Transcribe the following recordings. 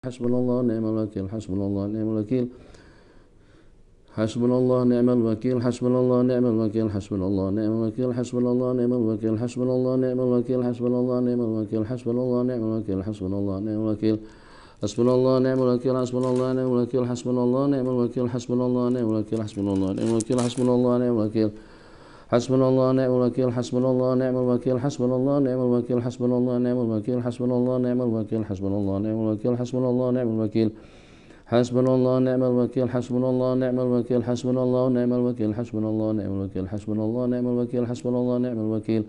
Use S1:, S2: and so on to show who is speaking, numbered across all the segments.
S1: Hasbunallah ni'mal wakil, hasbunallah ni'mal wakil. Hasbunallah ni'mal wakil, hasbunallah ni'mal wakil, hasbunallah ni'mal wakil, hasbunallah ni'mal wakil, hasbunallah ni'mal wakil, hasbunallah ni'mal wakil, hasbunallah ni'mal wakil, hasbunallah ni'mal wakil. Hasbunallah ni'mal wakil, hasbunallah ni'mal wakil, hasbunallah ni'mal wakil, hasbunallah ni'mal wakil, hasbunallah ni'mal wakil, hasbunallah ni'mal wakil. Hasbunallah ni'mal wakil, hasbunallah ni'mal wakil, hasbunallah ni'mal wakil, hasbunallah ni'mal wakil, hasbunallah ni'mal wakil, hasbunallah ni'mal wakil, hasbunallah ni'mal wakil. Hasbunallah ni'mal wakil, hasbunallah ni'mal wakil, hasbunallah ni'mal wakil, hasbunallah ni'mal wakil, hasbunallah ni'mal wakil, hasbunallah ni'mal wakil.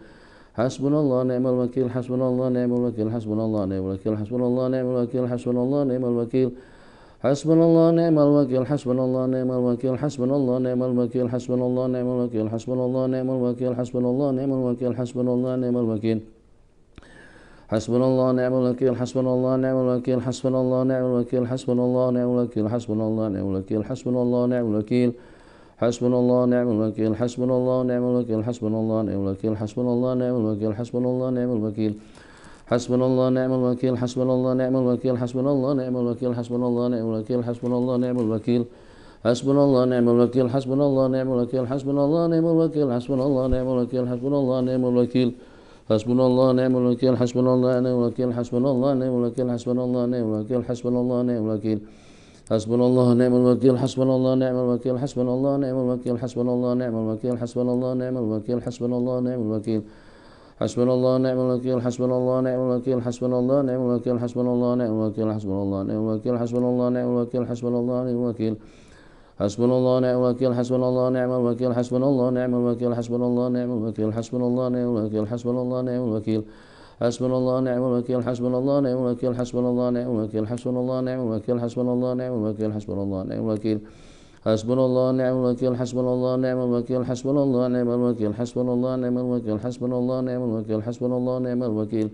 S1: Hasbunallah ni'mal wakil, hasbunallah ni'mal wakil, hasbunallah ni'mal wakil, hasbunallah ni'mal wakil, hasbunallah ni'mal wakil. Hasbunallah ni'mal wakil, hasbunallah ni'mal wakil, hasbunallah ni'mal wakil, hasbunallah ni'mal wakil, hasbunallah ni'mal wakil, hasbunallah ni'mal wakil, hasbunallah ni'mal wakil. Hasbunallah ni'mal wakil, hasbunallah ni'mal wakil, hasbunallah ni'mal wakil, hasbunallah ni'mal wakil, hasbunallah ni'mal wakil, hasbunallah ni'mal wakil. Hasbunallah ni'mal wakil, hasbunallah ni'mal wakil, hasbunallah ni'mal wakil, hasbunallah ni'mal wakil, hasbunallah ni'mal wakil. Hasbunallah ni'mal wakil, hasbunallah ni'mal wakil, hasbunallah ni'mal wakil, hasbunallah ni'mal wakil, hasbunallah ni'mal wakil. Hasbunallah ni'mal wakil, hasbunallah ni'mal wakil, hasbunallah ni'mal wakil, hasbunallah ni'mal wakil, hasbunallah ni'mal wakil. Hasbunallah ni'mal wakil, hasbunallah ni'mal wakil, hasbunallah ni'mal wakil, hasbunallah ni'mal wakil, hasbunallah ni'mal wakil. Hasbunallah ni'mal wakil, hasbunallah ni'mal wakil, hasbunallah ni'mal wakil, hasbunallah ni'mal wakil, hasbunallah ni'mal wakil, hasbunallah ni'mal wakil. Hasbunallah ni'mal wakil, hasbunallah ni'mal wakil, hasbunallah ni'mal wakil, hasbunallah ni'mal wakil, hasbunallah ni'mal wakil, hasbunallah ni'mal wakil, hasbunallah ni'mal wakil. Hasbunallah ni'mal wakil, hasbunallah ni'mal wakil, hasbunallah ni'mal wakil, hasbunallah ni'mal wakil, hasbunallah ni'mal wakil, hasbunallah ni'mal wakil. Hasbunallah ni'mal wakil, hasbunallah ni'mal wakil, hasbunallah ni'mal wakil, hasbunallah ni'mal wakil, hasbunallah ni'mal wakil, hasbunallah ni'mal wakil. Hasbunallah ni'mal wakil, hasbunallah ni'mal wakil, hasbunallah ni'mal wakil, hasbunallah ni'mal wakil, hasbunallah ni'mal wakil, hasbunallah ni'mal wakil.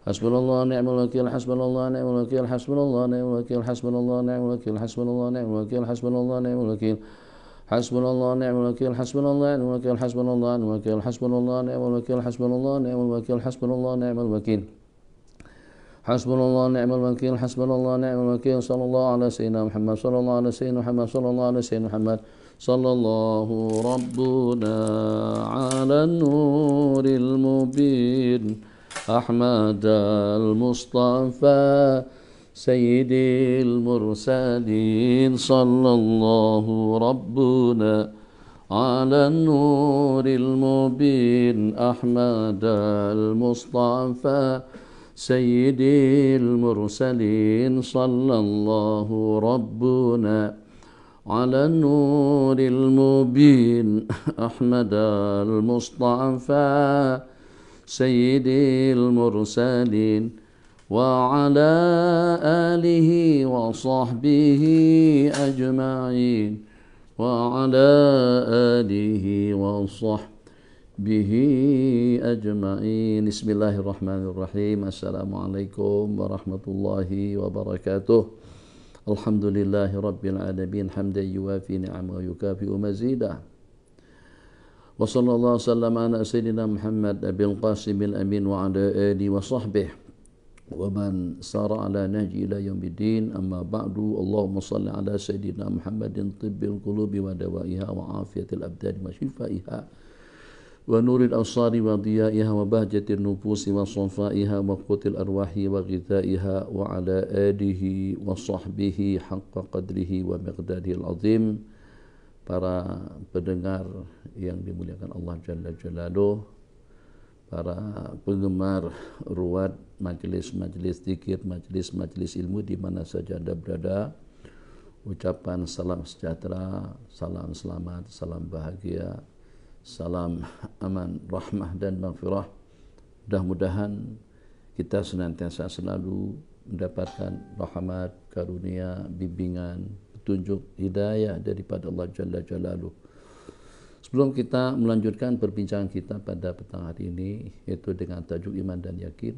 S1: Hasbunallah ni'mal wakil, hasbunallah ni'mal wakil, hasbunallah ni'mal wakil, hasbunallah ni'mal wakil, hasbunallah ni'mal wakil, hasbunallah ni'mal wakil. Hasbunallah ni'mal wakil, hasbunallah ni'mal wakil, hasbunallah ni'mal wakil, hasbunallah ni'mal wakil, hasbunallah ni'mal wakil, hasbunallah ni'mal wakil. Hasbunallah ni'mal wakil, hasbunallah ni'mal wakil, sallallahu ala sayyidina Muhammad, sallallahu ala sayyidina Muhammad, sallallahu ala sayyidina Muhammad. Sallallahu rabbuna ala nuril mubin. أحمد المصطفى سيد المرسلين صلى الله ربنا على النور المبين أحمد المصطفى سيد المرسلين صلى الله ربنا على النور المبين أحمد المصطفى سيد المرسلين وعلى آله وصحبه أجمعين وعلى آله وصحبه أجمعين. بسم الله الرحمن الرحيم. السلام عليكم ورحمة الله وبركاته. الحمد لله رب العالمين حمدا يوافي نعمه ويكافئ مزيده. وصلى الله وسلم على سيدنا محمد أبي القاسم الأمين وعلى آله وصحبه ومن سار على نهج إلى يوم الدين. أما بعد. اللهم صل على سيدنا محمد طب القلوب ودوائها وعافية الأبدان وشفائها ونور الأبصار وضيائها وبهجة النفوس وصفائها وقوت الأرواح وغذائها وعلى آله وصحبه حق قدره ومقداره العظيم. Para pendengar yang dimuliakan Allah Jalla Jalaluh, para penggemar ruwat majelis-majelis zikir, majelis-majelis ilmu di mana saja Anda berada, ucapan salam sejahtera, salam selamat, salam bahagia, salam aman, rahmah dan maghfirah. Mudah-mudahan kita senantiasa selalu mendapatkan rahmat, karunia, bimbingan, petunjuk, hidayah daripada Allah Jalla Jalaluh. Sebelum kita melanjutkan perbincangan kita pada petang hari ini, yaitu dengan tajuk iman dan yakin,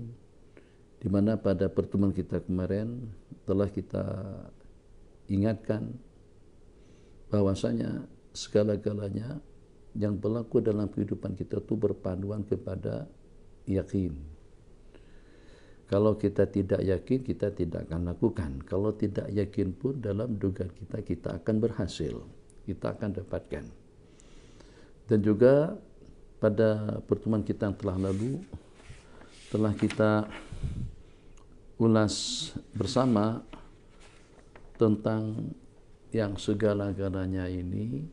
S1: di mana pada pertemuan kita kemarin telah kita ingatkan bahwasanya segala-galanya yang berlaku dalam kehidupan kita itu berpanduan kepada yakin. Kalau kita tidak yakin, kita tidak akan lakukan. Kalau tidak yakin pun dalam dugaan kita akan berhasil. Kita akan dapatkan. Dan juga pada pertemuan kita yang telah lalu, telah kita ulas bersama tentang yang segala-galanya ini,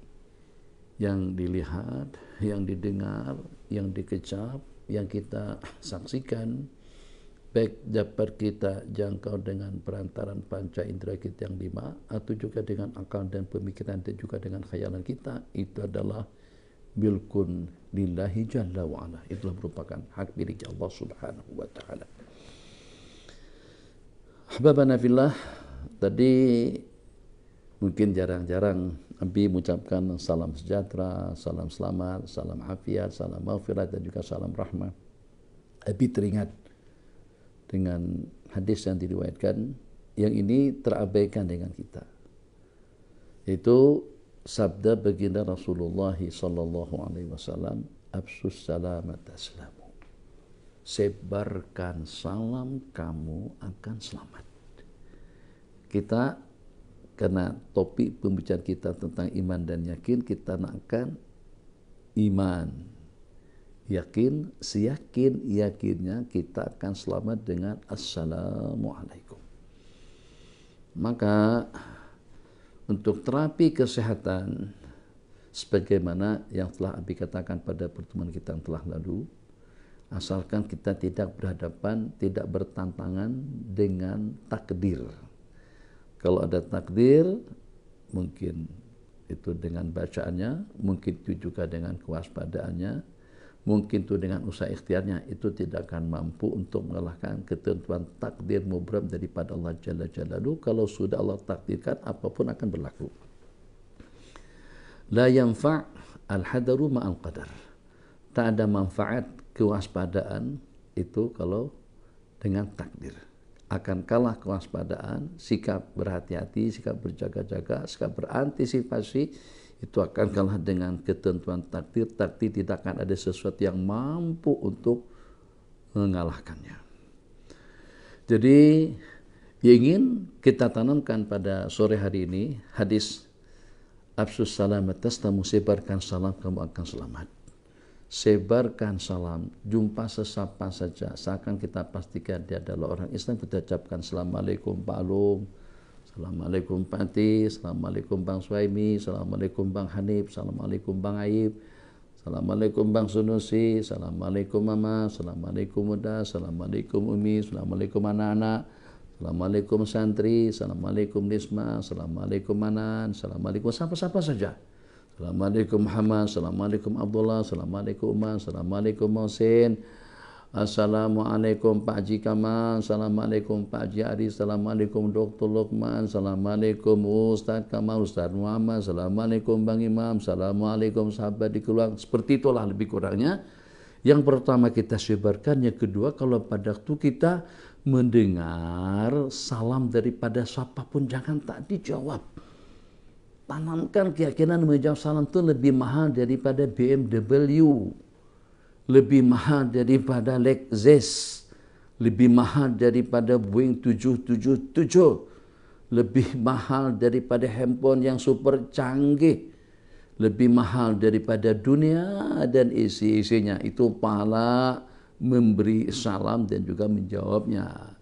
S1: yang dilihat, yang didengar, yang dikecap, yang kita saksikan, baik dapat kita jangkau dengan perantaran panca indera kita yang 5 atau juga dengan akal dan pemikiran dan juga dengan khayalan kita, itu adalah bilkun lillahi jalla wa'ala. Itulah merupakan hak milik Allah subhanahu wa ta'ala. Ahbabana fillah, tadi mungkin jarang-jarang Abi mengucapkan salam sejahtera, salam selamat, salam afiat, salam maghfirah dan juga salam rahmah. Abi teringat dengan hadis yang diriwayatkan yang ini terabaikan dengan kita, yaitu sabda baginda Rasulullah sallallahu alaihi wasallam, absus salamat taslamu, sebarkan salam kamu akan selamat. Kita karena topik pembicaraan kita tentang iman dan yakin, kita nakkan iman, yakin, yakinnya kita akan selamat dengan assalamualaikum. Maka untuk terapi kesehatan, sebagaimana yang telah Abi katakan pada pertemuan kita yang telah lalu, asalkan kita tidak berhadapan, tidak bertantangan dengan takdir. Kalau ada takdir, mungkin itu dengan bacaannya, mungkin itu juga dengan kewaspadaannya, mungkin itu dengan usaha ikhtiarnya, itu tidak akan mampu untuk mengalahkan ketentuan takdir mubram daripada Allah Jalla Jalaluhu. Kalau sudah Allah takdirkan, apapun akan berlaku. La yanfa' al-hadaru ma'al qadar. Tak ada manfaat kewaspadaan itu kalau dengan takdir. Akan kalah kewaspadaan, sikap berhati-hati, sikap berjaga-jaga, sikap berantisipasi, itu akan kalah dengan ketentuan takdir. Takdir tidak akan ada sesuatu yang mampu untuk mengalahkannya. Jadi ingin kita tanamkan pada sore hari ini hadis absus salamat taslamu, sebarkan salam kamu akan selamat. Sebarkan salam, jumpa sesapa saja, seakan kita pastikan dia adalah orang Islam, kita ucapkan assalamualaikum Pak Alung, assalamualaikum Pak Ati, assalamualaikum Bang Suhaimi, assalamualaikum Bang Hanif, assalamualaikum Bang Aib, assalamualaikum Bang Sunusi, assalamualaikum Mama, assalamualaikum Muda, assalamualaikum Umi, assalamualaikum anak-anak, assalamualaikum santri, assalamualaikum Nisma, assalamualaikum Manan, assalamualaikum siapa-siapa saja. Assalamualaikum Muhammad, assalamualaikum Abdullah, assalamualaikum Umar, assalamualaikum Mohsin, assalamualaikum Pak Haji Kamal, assalamualaikum Pak Haji Aris, assalamualaikum Dr. Luqman, assalamualaikum Ustaz Kamal, Ustaz Muhammad, assalamualaikum Bang Imam, assalamualaikum sahabat di keluarga. Seperti itulah lebih kurangnya. Yang pertama kita sebarkan, yang kedua kalau pada waktu kita mendengar salam daripada siapapun jangan tak dijawab. Tanamkan keyakinan menjawab salam itu lebih mahal daripada BMW, lebih mahal daripada Lexus, lebih mahal daripada Boeing 777, lebih mahal daripada handphone yang super canggih, lebih mahal daripada dunia dan isi-isinya. Itu pahala memberi salam dan juga menjawabnya.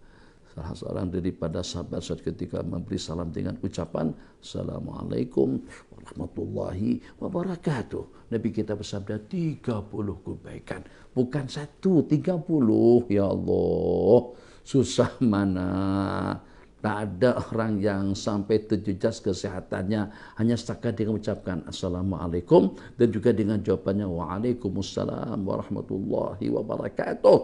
S1: Salah seorang daripada sahabat saat ketika memberi salam dengan ucapan Assalamualaikum warahmatullahi wabarakatuh. Nabi kita bersabda 30 kebaikan. Bukan 1, 30. Ya Allah, susah mana. Tak ada orang yang sampai terjejas kesehatannya hanya setakat dengan mengucapkan Assalamualaikum dan juga dengan jawabannya Waalaikumsalam warahmatullahi wabarakatuh.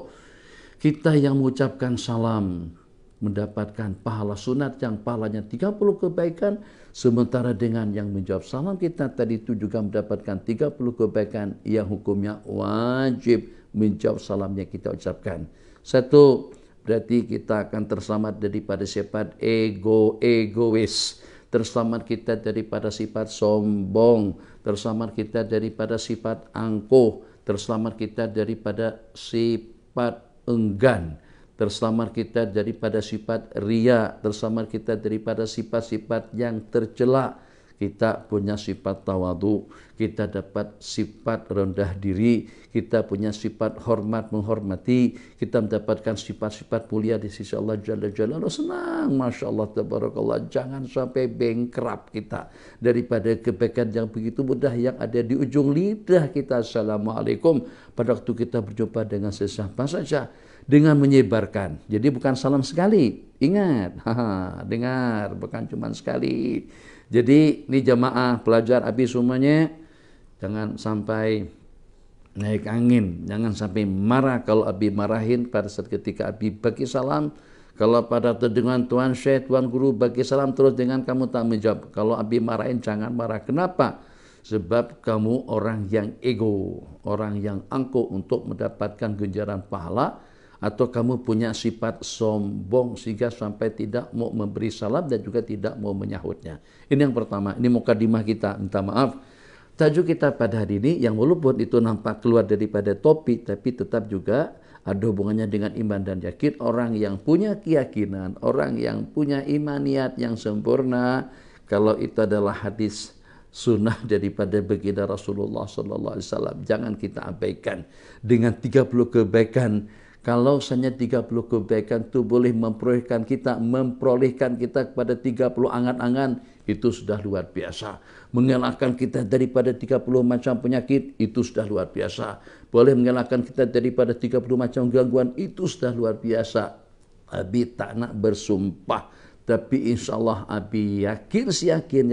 S1: Kita yang mengucapkan salam mendapatkan pahala sunat yang pahalanya 30 kebaikan, sementara dengan yang menjawab salam kita tadi itu juga mendapatkan 30 kebaikan yang hukumnya wajib menjawab salam yang kita ucapkan. Satu, berarti kita akan terselamat daripada sifat egois, terselamat kita daripada sifat sombong, terselamat kita daripada sifat angkuh, terselamat kita daripada sifat enggan, terselamat kita daripada sifat riya, terselamat kita daripada sifat-sifat yang tercela. Kita punya sifat tawadu, kita dapat sifat rendah diri, kita punya sifat hormat menghormati, kita mendapatkan sifat-sifat mulia di sisi Allah Jalla Jalaluhu. Senang, Masya Allah, tabarakallah. Jangan sampai bankrupt kita daripada kebaikan yang begitu mudah yang ada di ujung lidah kita. Assalamualaikum. Pada waktu kita berjumpa dengan sesama saja, dengan menyebarkan. Jadi bukan salam sekali. Ingat, dengar, bukan cuma sekali. Jadi ini jamaah pelajar Abi semuanya, jangan sampai naik angin, jangan sampai marah kalau Abi marahin pada saat ketika Abi bagi salam. Kalau pada dengan Tuan Syekh, Tuan Guru bagi salam terus dengan kamu tak menjawab. Kalau Abi marahin jangan marah. Kenapa? Sebab kamu orang yang ego, orang yang angkuh untuk mendapatkan ganjaran pahala. Atau kamu punya sifat sombong sehingga sampai tidak mau memberi salam dan juga tidak mau menyahutnya. Ini yang pertama, ini mukadimah kita, minta maaf. Tajuk kita pada hari ini yang walaupun itu nampak keluar daripada topik, tapi tetap juga ada hubungannya dengan iman dan yakin. Orang yang punya keyakinan, orang yang punya imaniat yang sempurna, kalau itu adalah hadis sunnah daripada baginda Rasulullah SAW, jangan kita abaikan. Dengan 30 kebaikan, kalau hanya 30 kebaikan itu boleh memperolehkan kita kepada 30 angan-angan, itu sudah luar biasa. Mengelakkan kita daripada 30 macam penyakit, itu sudah luar biasa. Boleh mengelakkan kita daripada 30 macam gangguan, itu sudah luar biasa. Abi tak nak bersumpah, tapi insya Allah Abi yakin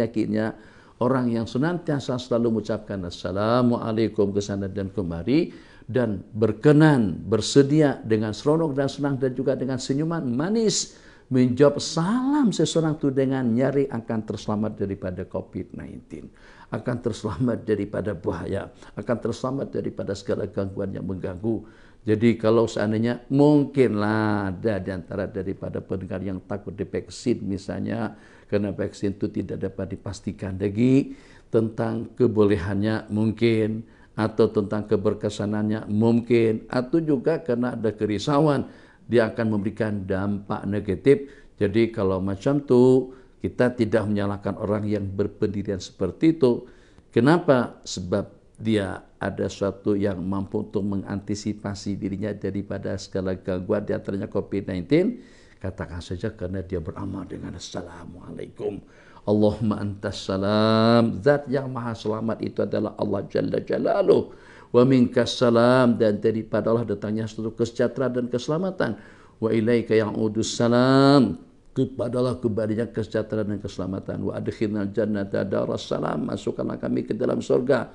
S1: yakinnya orang yang senantiasa selalu mengucapkan Assalamualaikum ke sana dan kemari, dan berkenan, bersedia dengan seronok dan senang dan juga dengan senyuman manis menjawab salam seseorang itu dengan nyari akan terselamat daripada COVID-19, akan terselamat daripada bahaya, akan terselamat daripada segala gangguan yang mengganggu. Jadi kalau seandainya mungkinlah ada di antara daripada pendengar yang takut divaksin misalnya, karena vaksin itu tidak dapat dipastikan lagi tentang kebolehannya mungkin, atau tentang keberkesanannya mungkin, atau juga karena ada kerisauan dia akan memberikan dampak negatif. Jadi kalau macam itu kita tidak menyalahkan orang yang berpendirian seperti itu. Kenapa? Sebab dia ada suatu yang mampu untuk mengantisipasi dirinya daripada segala gangguan di antaranya COVID-19. Katakan saja karena dia beramal dengan Assalamualaikum. Allahumma antas salam. Zat yang maha selamat itu adalah Allah Jalla Jalaluhu. Wa minkas salam. Dan daripada Allah datangnya seluruh kesejahteraan dan keselamatan. Wa ilaika ya'udus salam. Kepadalah kembalinya kesejahteraan dan keselamatan. Wa adkhilnal jannata daras salam. Masukkanlah kami ke dalam surga,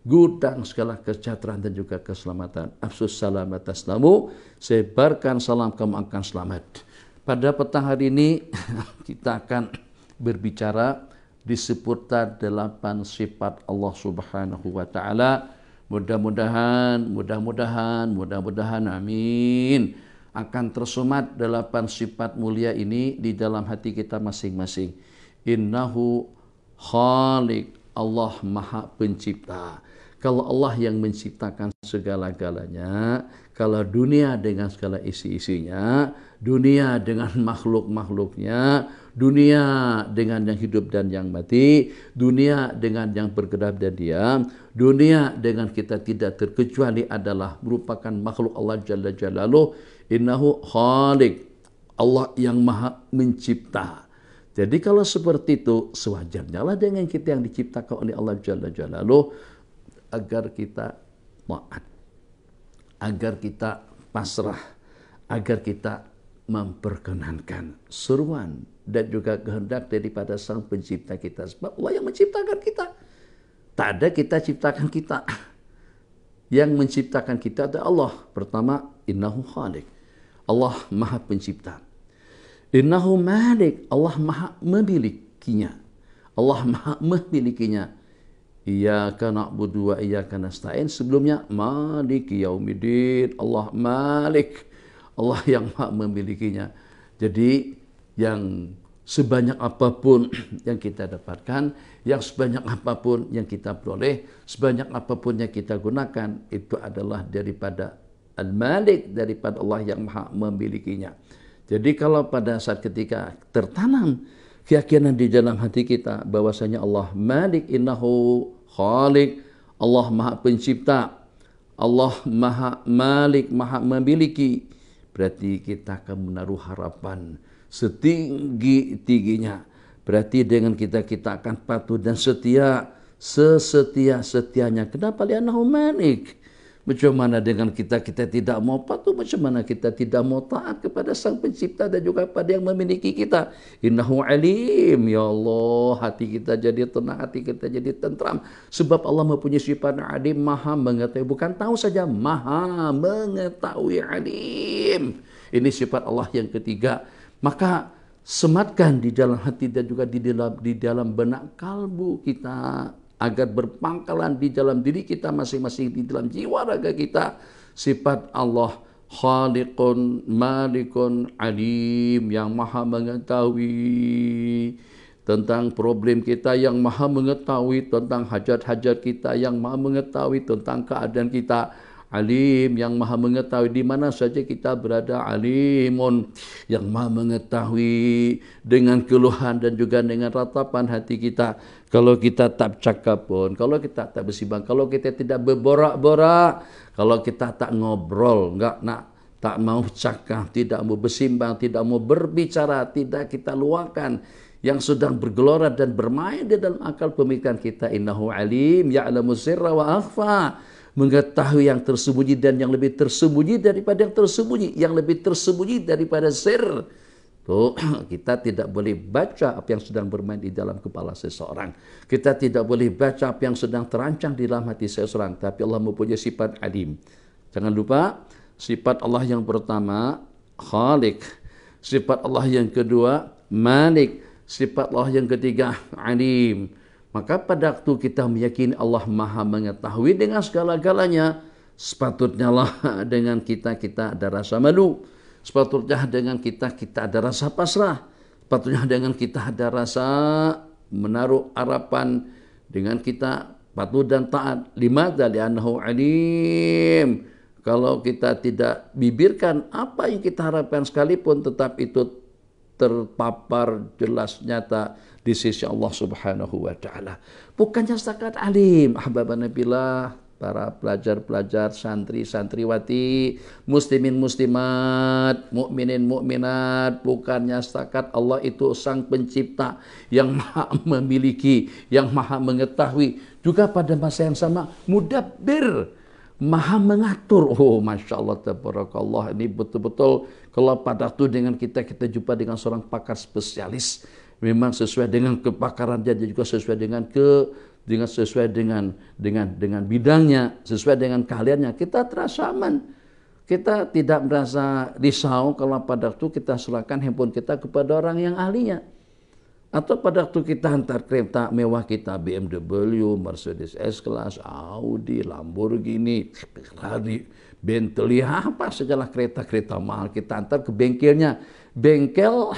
S1: gudang segala kesejahteraan dan juga keselamatan. Afsus salam atas namu. Sebarkan salam, kamu akan selamat. Pada petang hari ini kita akan berbicara di seputar 8 sifat Allah Subhanahu wa taala. Mudah-mudahan amin akan tersumat 8 sifat mulia ini di dalam hati kita masing-masing. Innahu khaliq, Allah Maha Pencipta. Kalau Allah yang menciptakan segala-galanya, kalau dunia dengan segala isi-isinya, dunia dengan makhluk-makhluknya, dunia dengan yang hidup dan yang mati, dunia dengan yang bergerak dan diam, dunia dengan kita tidak terkecuali adalah merupakan makhluk Allah Jalla Jalaluhu. Innahu khaliq, Allah yang Maha Mencipta. Jadi kalau seperti itu, sewajarnya lah dengan kita yang diciptakan oleh Allah Jalla Jalaluhu, agar kita taat, agar kita pasrah, agar kita memperkenankan seruan dan juga kehendak daripada Sang Pencipta kita. Sebab Allah yang menciptakan kita. Tak ada kita ciptakan kita. Yang menciptakan kita adalah Allah. Pertama, innahu khaliq, Allah Maha Pencipta. Innahu malik, Allah Maha memilikinya. Allah Maha memilikinya. Iyyaka na'budu wa iyyaka nasta'in. Sebelumnya Maliki Yaumiddin, Allah Malik, Allah yang Maha memilikinya. Jadi yang sebanyak apapun yang kita dapatkan, yang sebanyak apapun yang kita peroleh, sebanyak apapun yang kita gunakan, itu adalah daripada
S2: Al-Malik, daripada Allah yang maha memilikinya. Jadi kalau pada saat ketika tertanam keyakinan di dalam hati kita bahwasanya Allah Malik, innahu Khaliq, Allah maha pencipta, Allah maha Malik, maha memiliki, berarti kita akan menaruh harapan setinggi-tingginya. Berarti dengan kita akan patuh dan setia, sesetia-setianya. Kenapa? Li'annahu Malik. Macam mana dengan kita tidak mau patuh, macam mana kita tidak mau taat kepada Sang Pencipta dan juga pada yang memiliki kita. Innahu alim, ya Allah, hati kita jadi tenang, hati kita jadi tentram. Sebab Allah mempunyai sifat alim, maha mengetahui. Bukan tahu saja, maha mengetahui, alim. Ini sifat Allah yang ketiga. Maka sematkan di dalam hati dan juga di dalam benak kalbu kita, agar berpangkalan di dalam diri kita masing-masing, di dalam jiwa raga kita, sifat Allah Khaliqun, Malikun, Alim, yang maha mengetahui tentang problem kita, yang maha mengetahui tentang hajat-hajat kita, yang maha mengetahui tentang keadaan kita. Alim, yang maha mengetahui di mana saja kita berada. Alimun, yang maha mengetahui dengan keluhan dan juga dengan ratapan hati kita. Kalau kita tak cakap pun, kalau kita tak bersimbang, kalau kita tidak berborak-borak, kalau kita tak ngobrol, tak mau cakap, tidak mau bersimbang, tidak mau berbicara, tidak kita luahkan yang sedang bergelora dan bermain di dalam akal pemikiran kita. Innahu alim, ya'lamu sirra wa akhfa, mengetahui yang tersembunyi dan yang lebih tersembunyi daripada yang tersembunyi, yang lebih tersembunyi daripada sir. Tuh, kita tidak boleh baca apa yang sedang bermain di dalam kepala seseorang. Kita tidak boleh baca apa yang sedang terancang di dalam hati seseorang. Tapi Allah mempunyai sifat alim. Jangan lupa, sifat Allah yang pertama Khaliq, sifat Allah yang kedua Malik, sifat Allah yang ketiga Alim. Maka pada waktu kita meyakini Allah maha mengetahui dengan segala-galanya, sepatutnya lah dengan kita ada rasa malu. Sepatutnya dengan kita ada rasa pasrah. Sepatutnya dengan kita ada rasa menaruh harapan. Dengan kita patuh dan taat. Limadza li'annahu alim. Kalau kita tidak bibirkan apa yang kita harapkan sekalipun, tetap itu terpapar jelas nyata di sisi Allah Subhanahu wa taala. Bukannya setakat alim, ahbaban nabilah, para pelajar-pelajar, santri-santriwati, muslimin muslimat, mukminin mukminat, bukannya setakat Allah itu Sang Pencipta yang maha memiliki, yang maha mengetahui, juga pada masa yang sama mudabbir, maha mengatur. Oh, Masya Allah, tabarakallah. Ini betul-betul kalau pada waktu dengan kita jumpa dengan seorang pakar spesialis, memang sesuai dengan kepakaran dia, juga sesuai dengan sesuai dengan bidangnya, sesuai dengan keahliannya, kita terasa aman. Kita tidak merasa risau kalau pada waktu kita serahkan handphone kita kepada orang yang ahlinya. Atau pada waktu kita hantar kereta mewah kita, BMW, Mercedes S-Class, Audi, Lamborghini, Ferrari, Bentley, apa sajalah kereta-kereta mahal, kita hantar ke bengkelnya. Bengkel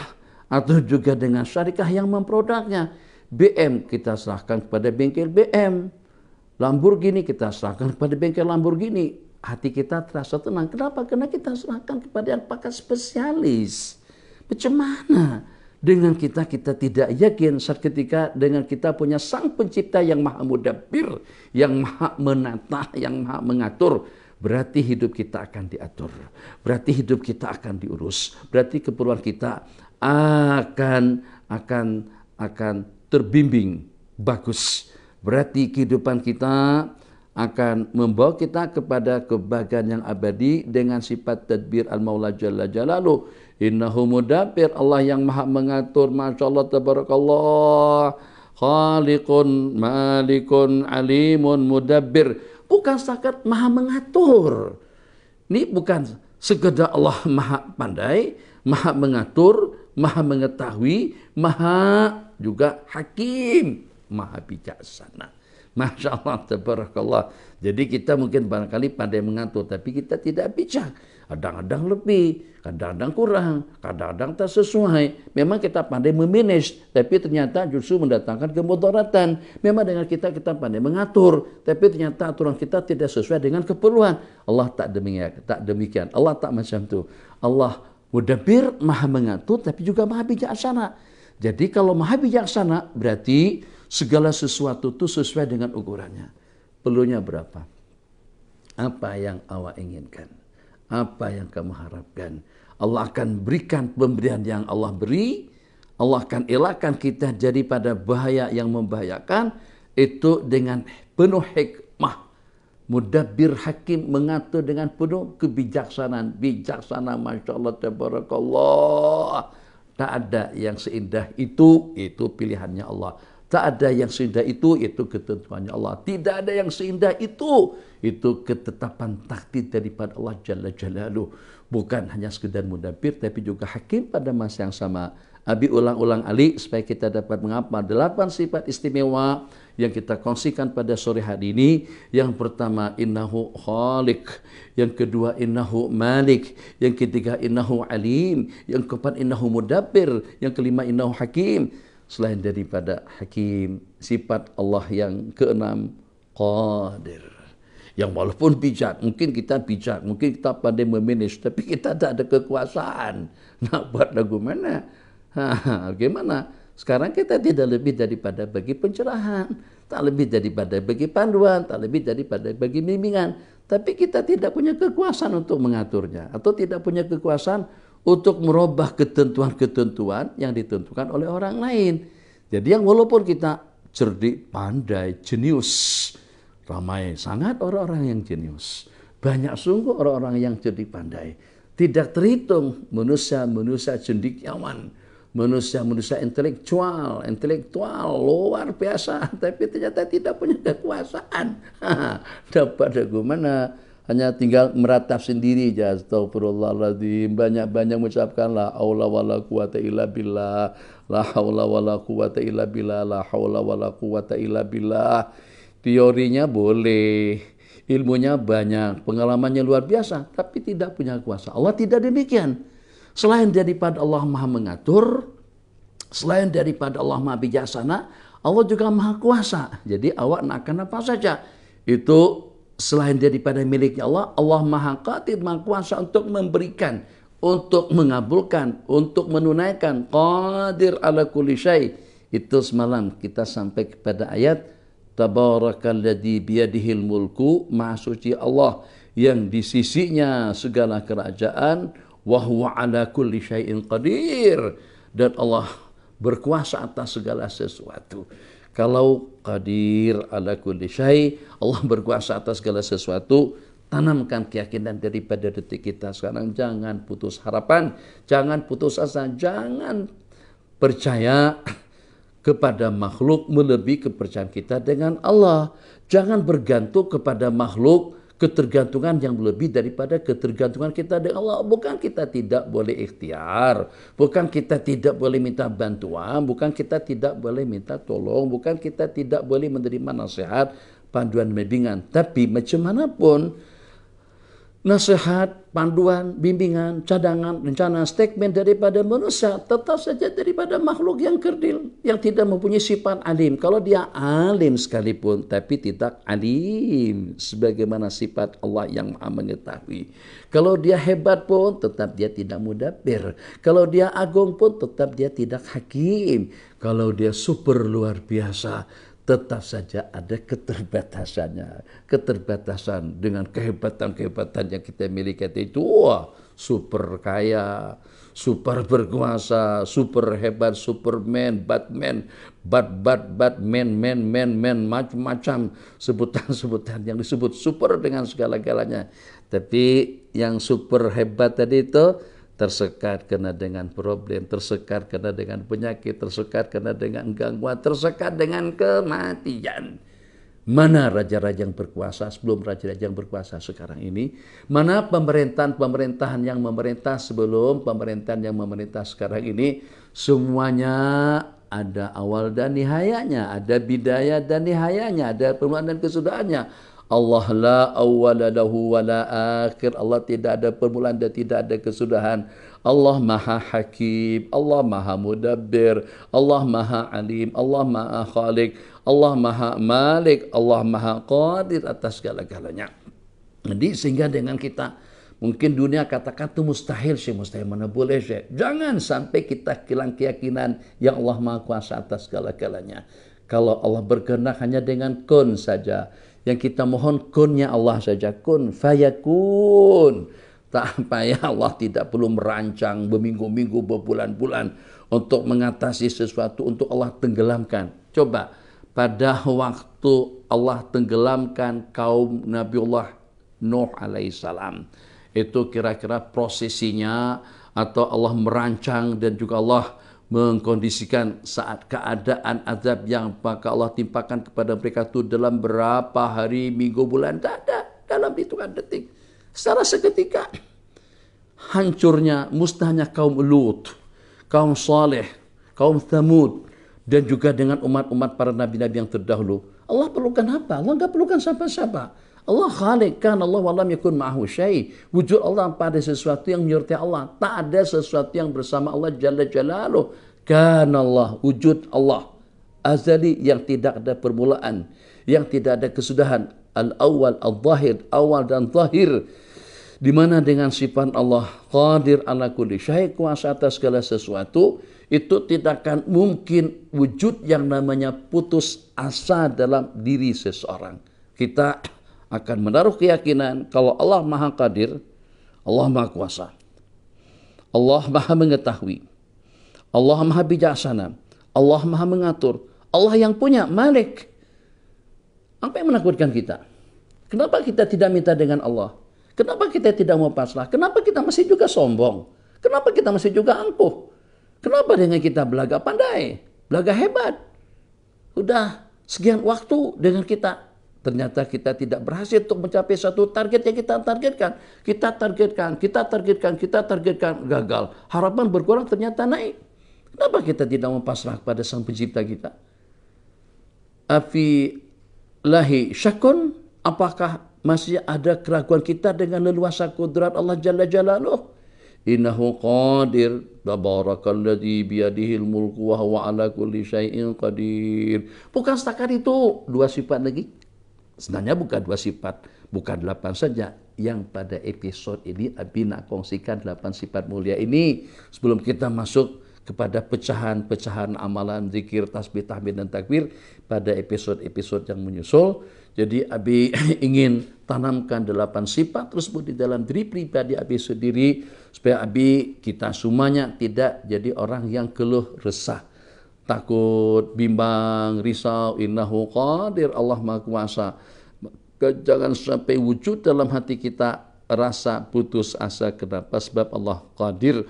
S2: atau juga dengan syarikah yang memproduknya. BM kita serahkan kepada bengkel BM. Lamborghini kita serahkan kepada bengkel Lamborghini. Hati kita terasa tenang. Kenapa? Karena kita serahkan kepada yang pakar spesialis. Macam mana dengan kita tidak yakin saat ketika dengan kita punya Sang Pencipta yang maha mudabbir, yang maha menata, yang maha mengatur, berarti hidup kita akan diatur, berarti hidup kita akan diurus, berarti keperluan kita akan terbimbing bagus, berarti kehidupan kita akan membawa kita kepada kebahagiaan yang abadi dengan sifat tadbir al-Maula Jalla Jalaluh. Innahu mudabbir, Allah yang maha mengatur. Masya Allah, tabarakallah. Khaliqun, Malikun, Alimun, Mudabbir. Bukan setakat maha mengatur. Ini bukan sekedar Allah maha pandai, maha mengatur, maha mengetahui, maha juga hakim, maha bijaksana. Masya Allah, tabarakallah. Jadi kita mungkin barangkali pandai mengatur, tapi kita tidak bijak. Kadang-kadang lebih, kadang-kadang kurang, kadang-kadang tak sesuai. Memang kita pandai memanage, tapi ternyata justru mendatangkan kemudaratan. Memang dengan kita pandai mengatur, tapi ternyata aturan kita tidak sesuai dengan keperluan. Allah tak demikian. Allah tak macam itu. Allah mudabbir, maha mengatur, tapi juga maha bijaksana. Jadi kalau maha bijaksana, berarti segala sesuatu itu sesuai dengan ukurannya. Perlunya berapa? Apa yang awak inginkan? Apa yang kamu harapkan? Allah akan berikan pemberian yang Allah beri. Allah akan elakkan kita daripada bahaya yang membahayakan. Itu dengan penuh hikmah. Mudabbir hakim, mengatur dengan penuh kebijaksanaan. Bijaksana, Masya Allah, tabarakallah. Tak ada yang seindah itu pilihannya Allah. Tak ada yang seindah itu ketentuannya Allah. Tidak ada yang seindah itu ketetapan takdir daripada Allah Jalla Jalaluh. Bukan hanya sekedar mudabbir, tapi juga hakim pada masa yang sama. Abi ulang-ulang Ali supaya kita dapat menghafal 8 sifat istimewa yang kita kongsikan pada sore hari ini. Yang pertama, innahu khaliq. Yang kedua, innahu malik. Yang ketiga, innahu alim. Yang keempat, innahu mudabbir. Yang kelima, innahu hakim. Selain daripada hakim, sifat Allah yang keenam, qadir. Yang walaupun bijak, mungkin kita pandai memanage, tapi kita tak ada kekuasaan. Nak buat lagu mana? Bagaimana? Sekarang kita tidak lebih daripada bagi pencerahan, tak lebih daripada bagi panduan, tak lebih daripada bagi bimbingan. Tapi kita tidak punya kekuasaan untuk mengaturnya, atau tidak punya kekuasaan untuk merubah ketentuan-ketentuan yang ditentukan oleh orang lain. Jadi yang walaupun kita cerdik, pandai, jenius, ramai sangat orang-orang yang jenius. Banyak sungguh orang-orang yang cerdik, pandai. Tidak terhitung manusia-manusia cendekiawan, manusia-manusia intelektual luar biasa, tapi ternyata tidak punya kekuasaan. Dapat bagaimana? Hanya tinggal meratap sendiri aja. Astagfirullahaladzim. Banyak-banyak mengucapkan la haula wala quwata illa billah. La haula wala quwata illa billah. La haula wala quwata illa billah. Teorinya boleh, ilmunya banyak, pengalamannya luar biasa, tapi tidak punya kuasa. Allah tidak demikian. Selain daripada Allah Maha mengatur, selain daripada Allah Maha bijaksana, Allah juga Maha kuasa. Jadi awak nak akan apa saja, itu selain daripada miliknya Allah, Allah Maha Qadir, Maha Kuasa untuk memberikan, untuk mengabulkan, untuk menunaikan. Qadir ala kulli syai. Itu semalam kita sampai kepada ayat Tabarakalladzi biyadihil mulku, Maha suci Allah yang di sisinya segala kerajaan, wa huwa ala kulli syai'in qadir, dan Allah berkuasa atas segala sesuatu. Kalau qadir ala kulli syai', Allah berkuasa atas segala sesuatu, tanamkan keyakinan daripada detik kita sekarang. Jangan putus harapan, jangan putus asa, jangan percaya kepada makhluk melebihi kepercayaan kita dengan Allah. Jangan bergantung kepada makhluk, ketergantungan yang lebih daripada ketergantungan kita dengan Allah. Bukan kita tidak boleh ikhtiar, bukan kita tidak boleh minta bantuan, bukan kita tidak boleh minta tolong, bukan kita tidak boleh menerima nasihat, panduan, bimbingan. Tapi macam manapun nasihat, panduan, bimbingan, cadangan, rencana, statement daripada manusia tetap saja daripada makhluk yang kerdil, yang tidak mempunyai sifat alim. Kalau dia alim sekalipun, tapi tidak alim sebagaimana sifat Allah yang Maha mengetahui. Kalau dia hebat pun, tetap dia tidak mudabbir. Kalau dia agung pun, tetap dia tidak hakim. Kalau dia super luar biasa, tetap saja ada keterbatasannya. Keterbatasan dengan kehebatan-kehebatan yang kita miliki itu, wah, super kaya, super berkuasa, super hebat, superman, batman, man, macam-macam sebutan-sebutan yang disebut super dengan segala-galanya. Tapi yang super hebat tadi itu tersekat kena dengan problem, tersekat kena dengan penyakit, tersekat kena dengan gangguan, tersekat dengan kematian. Mana raja-raja yang berkuasa sebelum raja-raja yang berkuasa sekarang ini? Mana pemerintahan-pemerintahan yang memerintah sebelum pemerintahan yang memerintah sekarang ini? Semuanya ada awal dan nihayanya, ada bidayah dan nihayanya, ada permulaan dan kesudahannya. Allah la awwala lahu wa la akhir. Allah tidak ada permulaan dan tidak ada kesudahan. Allah Maha Hakim, Allah Maha Mudabbir, Allah Maha Alim, Allah Maha Khaliq, Allah Maha Malik, Allah Maha Qadir atas segala-galanya. Jadi sehingga dengan kita mungkin dunia katakan itu mustahil sih, mustahil mana boleh sih. Jangan sampai kita hilang keyakinan yang Allah Maha Kuasa atas segala-galanya. Kalau Allah berkehendak hanya dengan kun saja. Yang kita mohon kunnya Allah saja. Kun fayakun. Tak payah, Allah tidak perlu merancang berminggu-minggu, berbulan-bulan untuk mengatasi sesuatu, untuk Allah tenggelamkan. Coba, pada waktu Allah tenggelamkan kaum Nabiullah Nuh alaihissalam, itu kira-kira prosesinya atau Allah merancang dan juga Allah mengkondisikan saat keadaan azab yang maka Allah timpakan kepada mereka itu dalam berapa hari, minggu, bulan, tak ada, dalam hitungan detik. Secara seketika hancurnya, musnahnya kaum Lut, kaum Saleh, kaum Thamud, dan juga dengan umat-umat para nabi-nabi yang terdahulu. Allah perlukan apa? Allah enggak perlukan siapa-siapa. Allah khaliq, kan Allah walam yakun ma'ahu syai'. Wujud Allah pada sesuatu yang menyertai Allah. Tak ada sesuatu yang bersama Allah jalla jalaluh. Kan Allah, wujud Allah azali yang tidak ada permulaan, yang tidak ada kesudahan. Al-awwal, al-zahir, awal dan zahir. Di mana dengan sifat Allah qadir ala kulli syai', kuasa atas segala sesuatu, itu tidak akan mungkin wujud yang namanya putus asa dalam diri seseorang. Kita akan menaruh keyakinan kalau Allah Maha Qadir, Allah Maha Kuasa, Allah Maha Mengetahui, Allah Maha Bijaksana, Allah Maha Mengatur, Allah yang punya, Malik. Apa yang menakutkan kita? Kenapa kita tidak minta dengan Allah? Kenapa kita tidak mau pasrah? Kenapa kita masih juga sombong? Kenapa kita masih juga angkuh? Kenapa dengan kita belaga pandai, belaga hebat? Udah sekian waktu dengan kita, ternyata kita tidak berhasil untuk mencapai satu target yang kita targetkan. Kita targetkan, gagal. Harapan berkurang, ternyata naik. Kenapa kita tidak mau pasrah kepada Sang Pencipta kita? Afi lahi syakun, apakah masih ada keraguan kita dengan leluasa kudrat Allah Jalla Jalaluh? Innahu qadir, tabarakalladzi biyadihil mulku wa huwa ala kulli syai'in qadir. Bukan setakat itu, dua sifat lagi. Sebenarnya bukan dua sifat, bukan 8 saja. Yang pada episode ini Abi nak kongsikan 8 sifat mulia ini sebelum kita masuk kepada pecahan-pecahan amalan, zikir, tasbih, tahmid, dan takbir pada episode-episode yang menyusul. Jadi Abi ingin tanamkan 8 sifat tersebut di dalam diri pribadi Abi sendiri, supaya Abi kita semuanya tidak jadi orang yang keluh resah, takut, bimbang, risau. Innahu qadir, Allah Maha Kuasa. Jangan sampai wujud dalam hati kita rasa putus asa. Kenapa? Sebab Allah qadir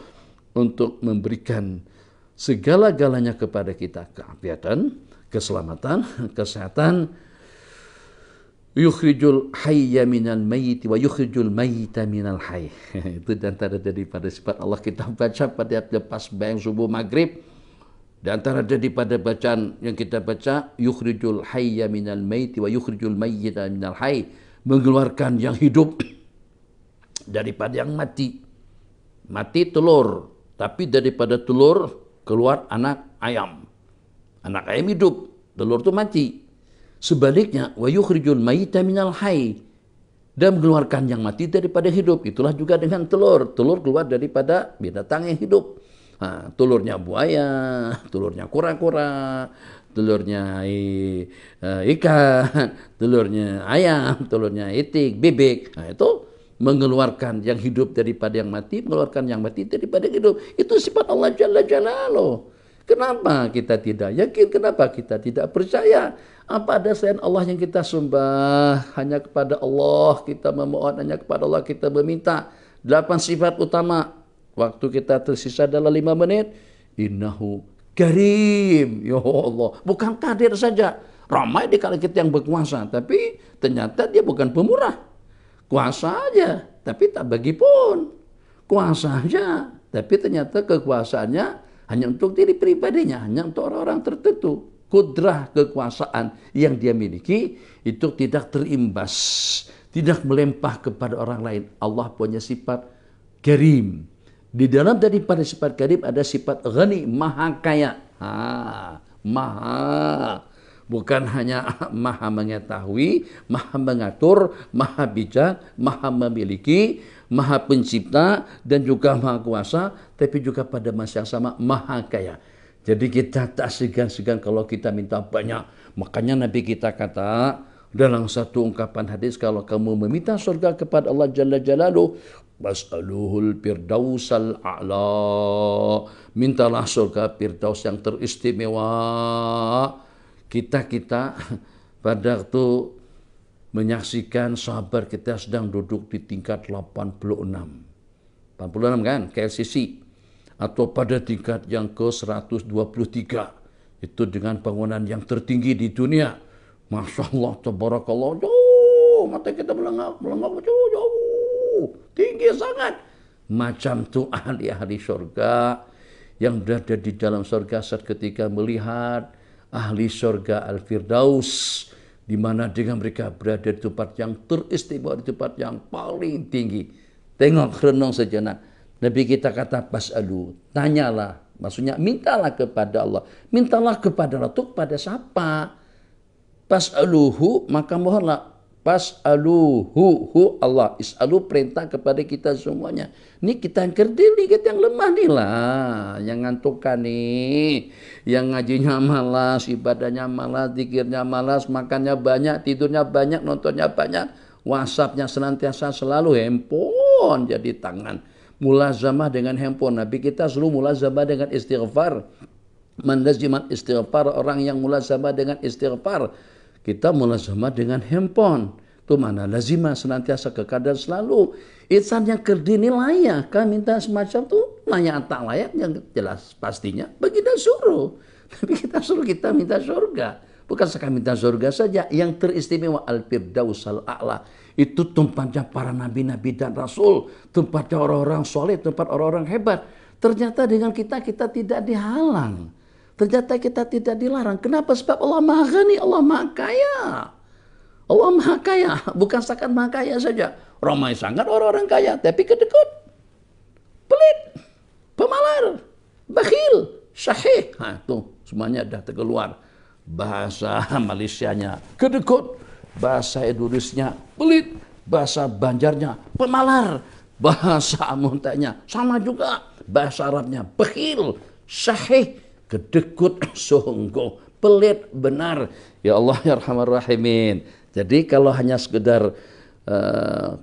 S2: untuk memberikan segala-galanya kepada kita. Keafiatan, keselamatan, kesehatan. Yukhrijul hayya minal mayyit wa yukhrijul mayyita minal hayy. Itu antara daripada sifat Allah kita baca pada lepas bayang subuh maghrib. Di antara daripada bacaan yang kita baca, yukhrijul hayya minal mayyit wa yukhrijul mayyita minal hayy, mengeluarkan yang hidup daripada yang mati. Mati telur, tapi daripada telur keluar anak ayam. Anak ayam hidup, telur itu mati. Sebaliknya, wa yukhrijul mayyita minal hayy, dan mengeluarkan yang mati daripada hidup. Itulah juga dengan telur. Telur keluar daripada binatang yang hidup. Telurnya buaya, telurnya kura-kura, telurnya ikan, telurnya ayam, telurnya itik, bebek. Itu mengeluarkan yang hidup daripada yang mati, mengeluarkan yang mati daripada yang hidup. Itu sifat Allah Jalla Jalaluh. Kenapa kita tidak yakin? Kenapa kita tidak percaya? Apa ada selain Allah yang kita sembah? Hanya kepada Allah kita memohon, hanya kepada Allah kita meminta. 8 sifat utama. Waktu kita tersisa dalam 5 menit. Innahu karim. Ya Allah. Bukan kadir saja. Ramai di kala kita yang berkuasa. Tapi ternyata dia bukan pemurah. Kuasa aja. Tapi tak bagi pun. Kuasa aja. Tapi ternyata kekuasaannya hanya untuk diri pribadinya, hanya untuk orang-orang tertentu. Kudrah kekuasaan yang dia miliki itu tidak terimbas, tidak melempah kepada orang lain. Allah punya sifat karim. Di dalam daripada sifat karim ada sifat ghani, maha kaya. Maha. Bukan hanya maha mengetahui, maha mengatur, maha bijak, maha memiliki, maha pencipta, dan juga maha kuasa, tapi juga pada masa yang sama maha kaya. Jadi kita tak segan-segan kalau kita minta banyak. Makanya Nabi kita kata dalam satu ungkapan hadis, kalau kamu meminta surga kepada Allah Jalla Jalaluh, was'aluhul firdausal a'la. Mintalah surga firdaus yang teristimewa. Kita pada waktu menyaksikan sahabat kita sedang duduk di tingkat 86 kan, KLCC. Atau pada tingkat yang ke-123. Itu dengan bangunan yang tertinggi di dunia. Masya Allah, tabarakallah, jauh. Mata kita melengak jauh. Tinggi sangat. Macam tu ahli-ahli surga yang berada di dalam surga saat ketika melihat ahli surga Al-Firdaus, di mana dengan mereka berada di tempat yang teristimewa, di tempat yang paling tinggi. Tengok, renung sejenak. Nabi kita kata pas'alu, tanyalah, maksudnya mintalah kepada Allah. Mintalah kepada Allah itu kepada siapa? Pas'aluhu, maka mohonlah. Pas'aluhu Allah. Is'alu perintah kepada kita semuanya. Ini kita yang kerdil nih, kita yang lemah nih lah. Yang ngantukkan nih. Yang ngajinya malas, ibadahnya malas, zikirnya malas, makannya banyak, tidurnya banyak, nontonnya banyak. WhatsAppnya senantiasa selalu handphone jadi tangan. Mulazamah dengan handphone. Nabi kita selalu mulazamah dengan istighfar. Manlaziman istighfar, orang yang mulazamah dengan istighfar. Kita mulazamah dengan handphone. Itu mana lazimah senantiasa kekadar selalu. Insan yang kerdini layak kan minta semacam itu, layak tak layak yang jelas pastinya baginda suruh. Tapi kita suruh kita minta surga. Bukan sekali minta surga saja, yang teristimewa Al-Firdausal A'la. Itu tempatnya para nabi-nabi dan rasul, tempatnya orang-orang soleh, tempat orang-orang hebat. Ternyata dengan kita tidak dihalang. Ternyata kita tidak dilarang. Kenapa? Sebab Allah Maha Ghani, Allah Maha Kaya. Allah Maha Kaya, bukan setakat Maha Kaya saja. Ramai sangat orang-orang kaya, tapi kedekut, pelit, pemalar, bakhil, syahih. Nah, itu semuanya dah terkeluar. Bahasa Malaysianya kedekut, bahasa Indonesianya pelit, bahasa Banjarnya pemalar, bahasa Muntanya sama juga, bahasa Arabnya bakhil, syahih, kedekut, sungguh, pelit, benar. Ya Allah ya Arhamar Rahimin. Jadi kalau hanya sekedar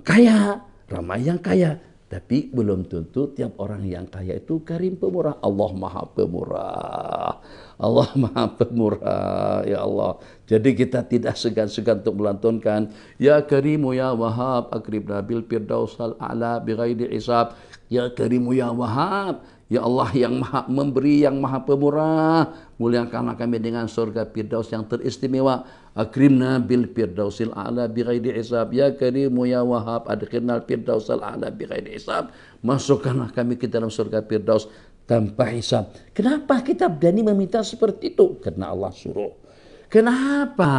S2: kaya, ramai yang kaya, tapi belum tentu tiap orang yang kaya itu karim pemurah. Allah Maha Pemurah. Allah Maha Pemurah, ya Allah. Jadi kita tidak segan-segan untuk melantunkan Ya Karimu Ya Wahab akribna bil firdausal a'la bighairi hisab. Ya Karimu Ya Wahab, ya Allah yang Maha memberi, yang Maha Pemurah, muliakanlah kami dengan surga firdaus yang teristimewa. Akrimna bil firdausil a'la bighairi hisab. Ya Karimu Ya Wahab adkhilnal firdausal a'la bighairi hisab. Masukkanlah kami ke dalam surga firdaus tanpa hisab. Kenapa kita berani meminta seperti itu? Karena Allah suruh. Kenapa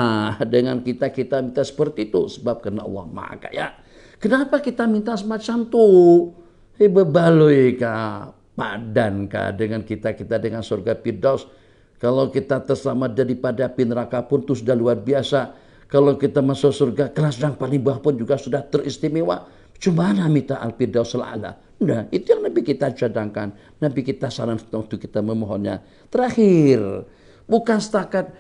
S2: dengan kita minta seperti itu? Sebab karena Allah Maha Kaya. Kenapa kita minta semacam itu? Bebaloi ka, padan ka dengan kita dengan surga firdaus. Kalau kita terselamat daripada api neraka pun itu sudah luar biasa. Kalau kita masuk surga, kelas yang paling bawah pun juga sudah teristimewa. Cuma minta al-firdausul a'la. Nah, itu yang Nabi kita cadangkan. Nabi kita saran untuk kita memohonnya. Terakhir, bukan setakat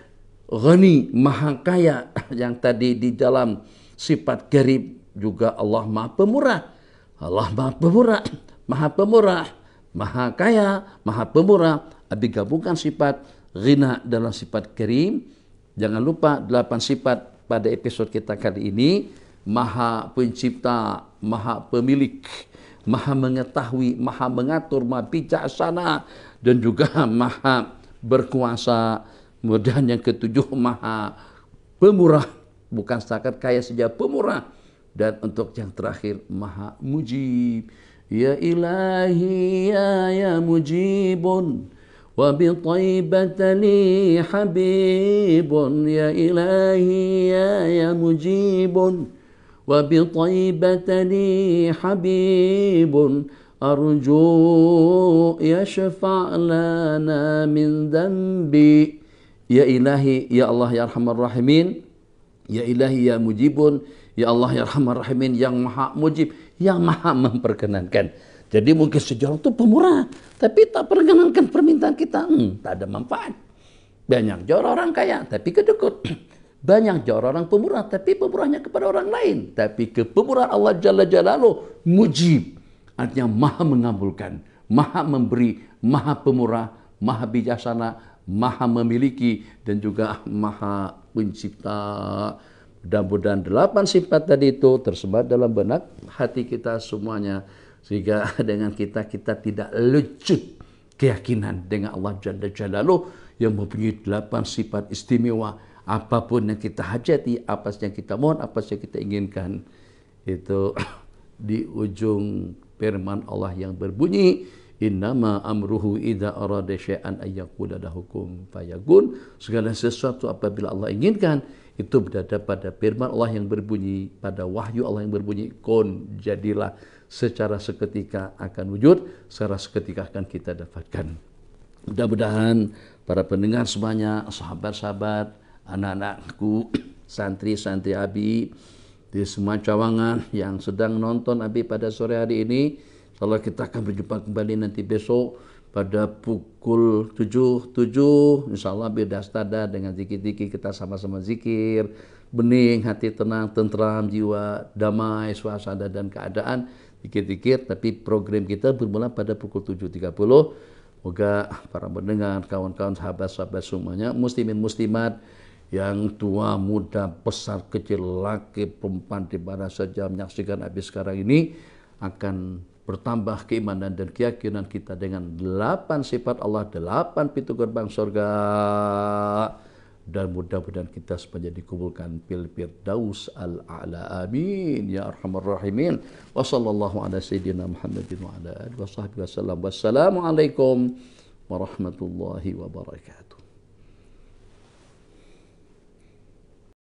S2: ghani, maha kaya, yang tadi di dalam sifat garib, juga Allah Maha Pemurah. Allah Maha Pemurah, Maha Pemurah, Maha Kaya, Maha Pemurah. Abi gabungkan sifat ghina dalam sifat karim. Jangan lupa 8 sifat pada episode kita kali ini. Maha Pencipta, Maha Pemilik, Maha Mengetahui, Maha Mengatur, Maha Bijaksana, dan juga Maha Berkuasa. Kemudian yang ketujuh, Maha Pemurah, bukan setakat kaya saja, pemurah. Dan untuk yang terakhir, Maha Mujib. Ya Ilahi ya Mujibun وبطيبة لي حبيب يا إلهي يا مجيب وبطيبة لي حبيب أرجو يشفع لنا من ذنبي يا إلهي يا الله يا أرحم الراحمين يا إلهي يا مجيب يا الله يا أرحم الراحمين yang maha mujib, yang maha memperkenankan. Jadi mungkin sejarah itu pemurah, tapi tak perkenankan permintaan kita, tak ada manfaat. Banyak juga orang kaya, tapi kedekut. Banyak juga orang pemurah, tapi pemurahnya kepada orang lain. Tapi kepemurahan Allah Jalla Jalaluh mujib, artinya maha mengabulkan, maha memberi, maha pemurah, maha bijaksana, maha memiliki, dan juga maha pencipta. Mudah-mudahan 8 sifat tadi itu tersebar dalam benak hati kita semuanya, sehingga dengan kita tidak lecut keyakinan dengan Allah Jalla Jalaluh yang mempunyai 8 sifat istimewa. Apapun yang kita hajati, apa yang kita mohon, apa yang kita inginkan, itu di ujung firman Allah yang berbunyi, innama amruhu idza arada syai'an ayyaqula lahu kun fayakun. Segala sesuatu apabila Allah inginkan, itu berada pada firman Allah yang berbunyi, pada wahyu Allah yang berbunyi, kun, jadilah, secara seketika akan wujud, secara seketika akan kita dapatkan. Mudah-mudahan para pendengar semuanya, sahabat-sahabat, anak-anakku, santri-santri Abi di semua cawangan yang sedang nonton Abi pada sore hari ini, insyaallah kita akan berjumpa kembali nanti besok pada pukul 7 insyaallah beda stada dengan zikir-zikir, kita sama-sama zikir, bening, hati tenang, tentram, jiwa damai, suasana dan keadaan, zikir-zikir. Tapi program kita bermula pada pukul 7.30. Moga para pendengar, kawan-kawan, sahabat-sahabat semuanya, muslimin muslimat yang tua, muda, besar, kecil, laki, perempuan, di mana saja menyaksikan habis sekarang ini, akan bertambah keimanan dan keyakinan kita dengan 8 sifat Allah, 8 pintu gerbang surga, dan mudah-mudahan kita semuanya dikubulkan fil firdaus al-a'la, amin ya arhamar rahimin. Wa sallallahu ala sayyidina Muhammadin wa ala alihi wa sahbihi wasallam. Wassalamualaikum warahmatullahi wabarakatuh.